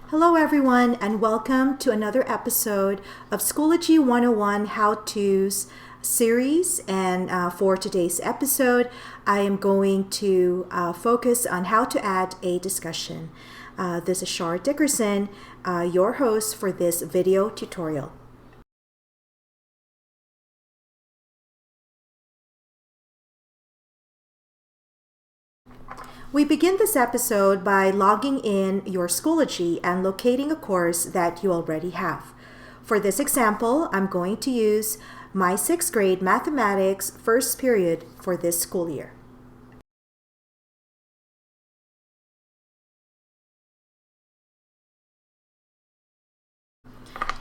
Hello everyone and welcome to another episode of Schoology 101 How-Tos series, and for today's episode I am going to focus on how to add a discussion. This is Shar Dickerson, your host for this video tutorial. We begin this episode by logging in your Schoology and locating a course that you already have. For this example, I'm going to use my 6th grade mathematics first period for this school year.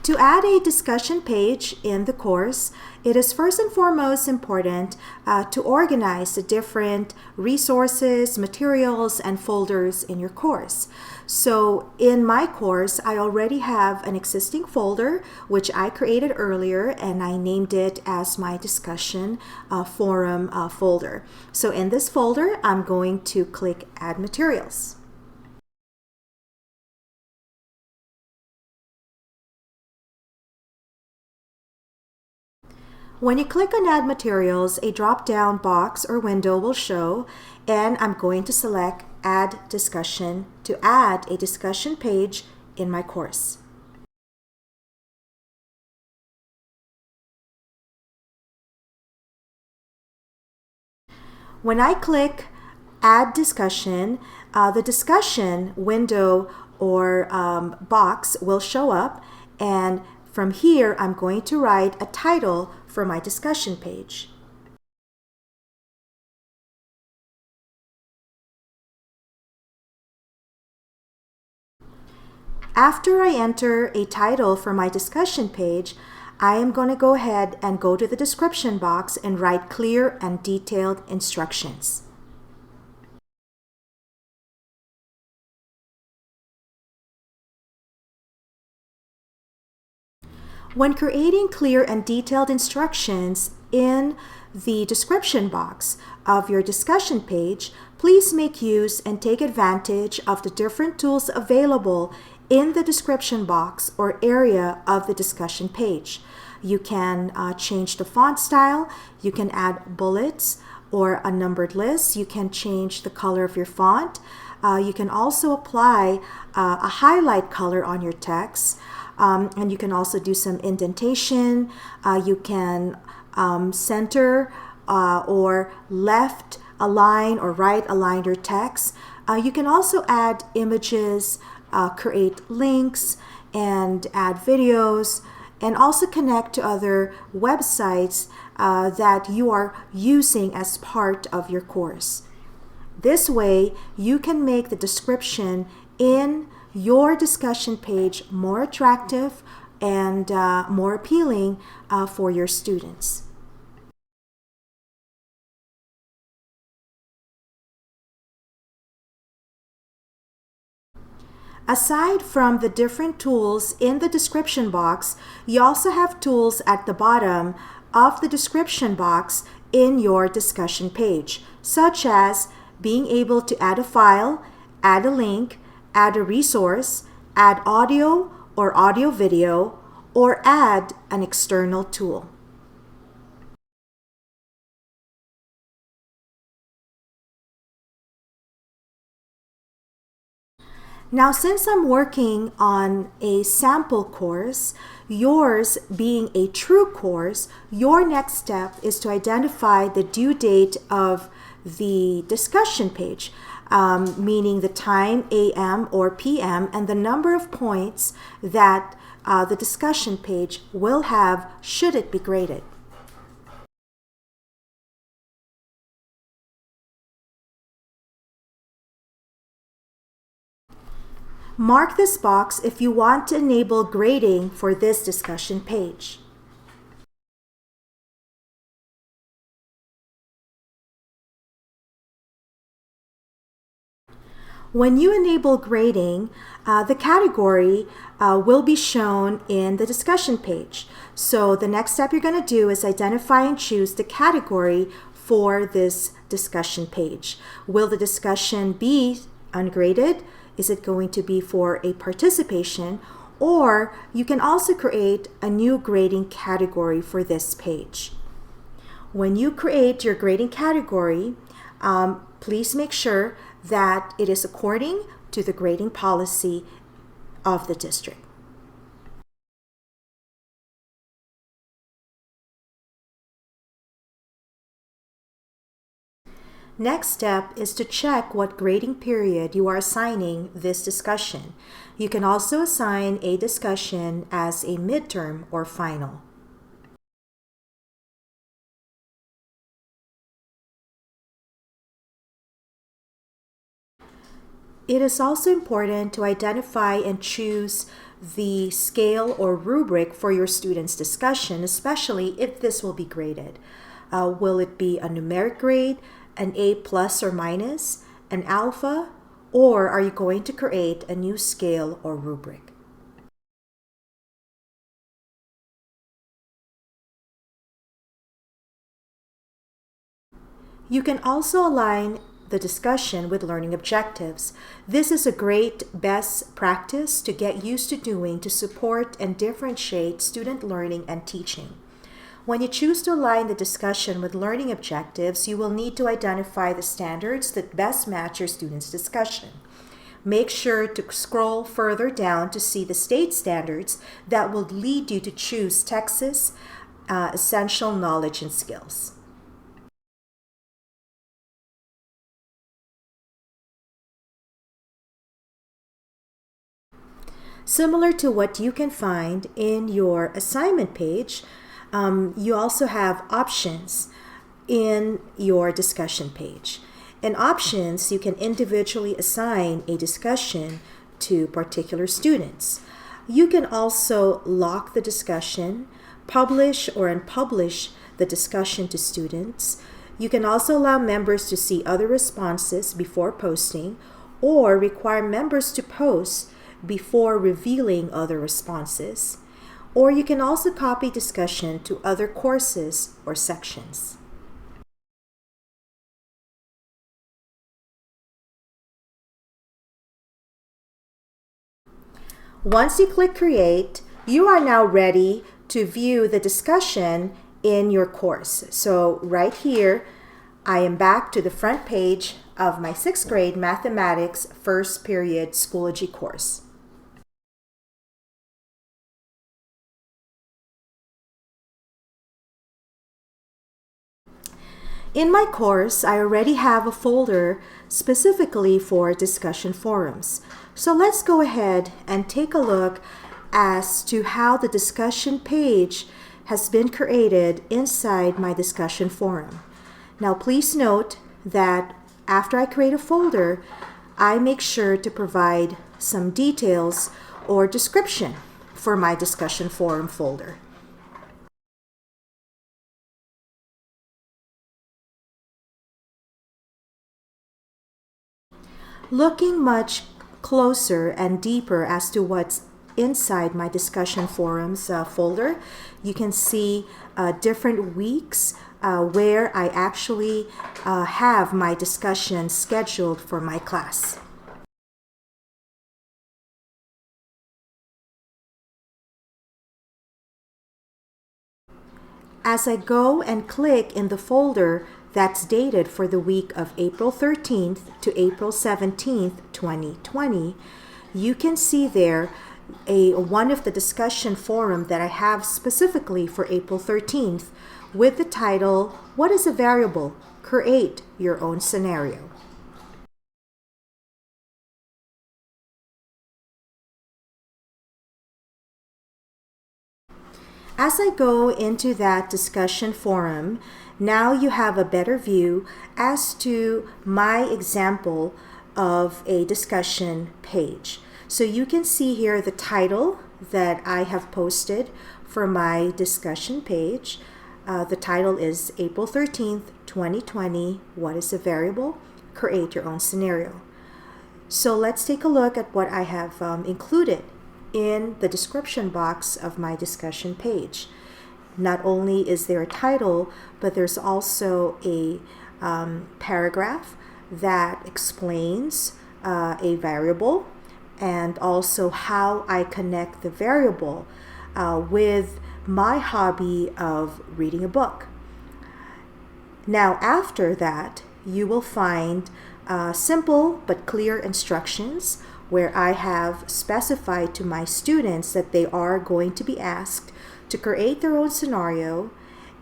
To add a discussion page in the course, it is first and foremost important to organize the different resources, materials, and folders in your course. So in my course, I already have an existing folder which I created earlier, and I named it as my discussion forum folder. So in this folder, I'm going to click Add Materials. When you click on Add Materials, a drop-down box or window will show, and I'm going to select Add Discussion to add a discussion page in my course. When I click Add Discussion, the discussion window or box will show up, and from here, I'm going to write a title for my discussion page. After I enter a title for my discussion page, I am going to go ahead and go to the description box and write clear and detailed instructions. When creating clear and detailed instructions in the description box of your discussion page, please make use and take advantage of the different tools available in the description box or area of the discussion page. You can change the font style, you can add bullets or a numbered list, you can change the color of your font, you can also apply a highlight color on your text. And you can also do some indentation. You can center or left align or right align your text. You can also add images, create links, and add videos, and also connect to other websites that you are using as part of your course. This way, you can make the description in your discussion page more attractive and more appealing for your students. Aside from the different tools in the description box, you also have tools at the bottom of the description box in your discussion page, such as being able to add a file, add a link, add a resource, add audio or audio video, or add an external tool. Now, since I'm working on a sample course, yours being a true course, your next step is to identify the due date of the discussion page, meaning the time, AM or PM, and the number of points that the discussion page will have should it be graded. Mark this box if you want to enable grading for this discussion page. When you enable grading, the category will be shown in the discussion page. So the next step you're going to do is identify and choose the category for this discussion page. Will the discussion be ungraded? Is it going to be for a participation? Or you can also create a new grading category for this page. When you create your grading category, please make sure that it is according to the grading policy of the district. Next step is to check what grading period you are assigning this discussion. You can also assign a discussion as a midterm or final. It is also important to identify and choose the scale or rubric for your students' discussion, especially if this will be graded. Will it be a numeric grade, an A plus or minus, an alpha, or are you going to create a new scale or rubric? You can also align the discussion with learning objectives. This is a great best practice to get used to doing to support and differentiate student learning and teaching. When you choose to align the discussion with learning objectives, you will need to identify the standards that best match your students' discussion. Make sure to scroll further down to see the state standards that will lead you to choose Texas essential knowledge and skills. Similar to what you can find in your assignment page, you also have options in your discussion page. In options, you can individually assign a discussion to particular students. You can also lock the discussion, publish or unpublish the discussion to students. You can also allow members to see other responses before posting, or require members to post before revealing other responses. Or you can also copy discussion to other courses or sections. Once you click Create, you are now ready to view the discussion in your course. So right here, I am back to the front page of my 6th grade Mathematics First Period Schoology course. In my course, I already have a folder specifically for discussion forums. So let's go ahead and take a look as to how the discussion page has been created inside my discussion forum. Now please note that after I create a folder, I make sure to provide some details or description for my discussion forum folder. Looking much closer and deeper as to what's inside my discussion forums folder, you can see different weeks where I actually have my discussion scheduled for my class. As I go and click in the folder that's dated for the week of April 13th to April 17th, 2020, you can see there one of the discussion forum that I have specifically for April 13th with the title, What is a Variable? Create Your Own Scenario. As I go into that discussion forum, now you have a better view as to my example of a discussion page. So you can see here the title that I have posted for my discussion page. The title is April 13th, 2020, What is a Variable? Create Your Own Scenario. So let's take a look at what I have included in the description box of my discussion page. Not only is there a title, but there's also a paragraph that explains a variable, and also how I connect the variable with my hobby of reading a book. Now, after that, you will find simple but clear instructions where I have specified to my students that they are going to be asked to create their own scenario,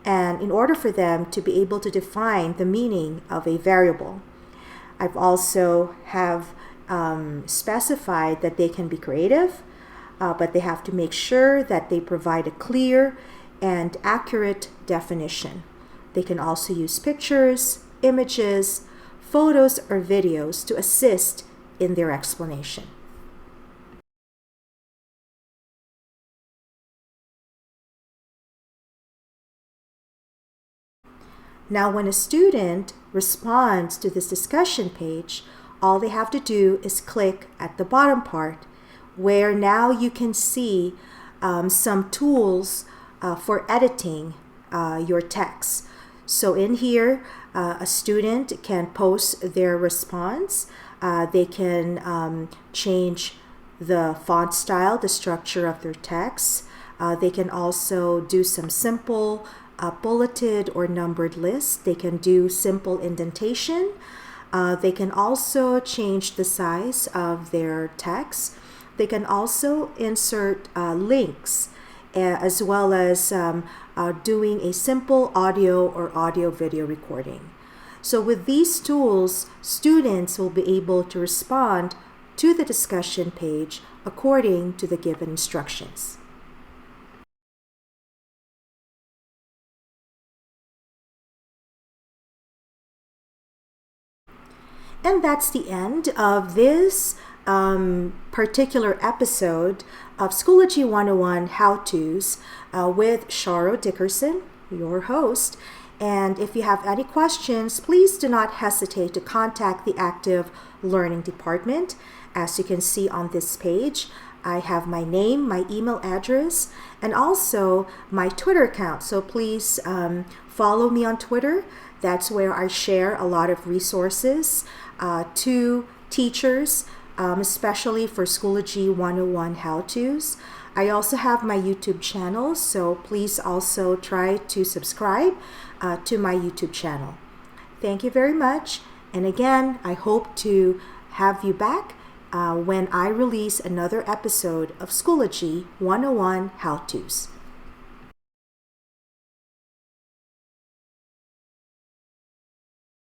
and in order for them to be able to define the meaning of a variable. I've also have specified that they can be creative, but they have to make sure that they provide a clear and accurate definition. They can also use pictures, images, photos, or videos to assist in their explanation. Now, when a student responds to this discussion page, all they have to do is click at the bottom part, where now you can see some tools for editing your text. So in here, a student can post their response. They can change the font style, the structure of their text. They can also do some simple bulleted or numbered lists. They can do simple indentation. They can also change the size of their text. They can also insert links, as well as doing a simple audio or audio-video recording. So with these tools, students will be able to respond to the discussion page according to the given instructions. And that's the end of this particular episode of Schoology 101 How-Tos with Sharo Dickerson, your host. And if you have any questions, please do not hesitate to contact the Active Learning Department. As you can see on this page, I have my name, my email address, and also my Twitter account. So please follow me on Twitter. That's where I share a lot of resources to teachers, especially for Schoology 101 How-Tos. I also have my YouTube channel, so please also try to subscribe to my YouTube channel. Thank you very much. And again, I hope to have you back when I release another episode of Schoology 101 How-Tos.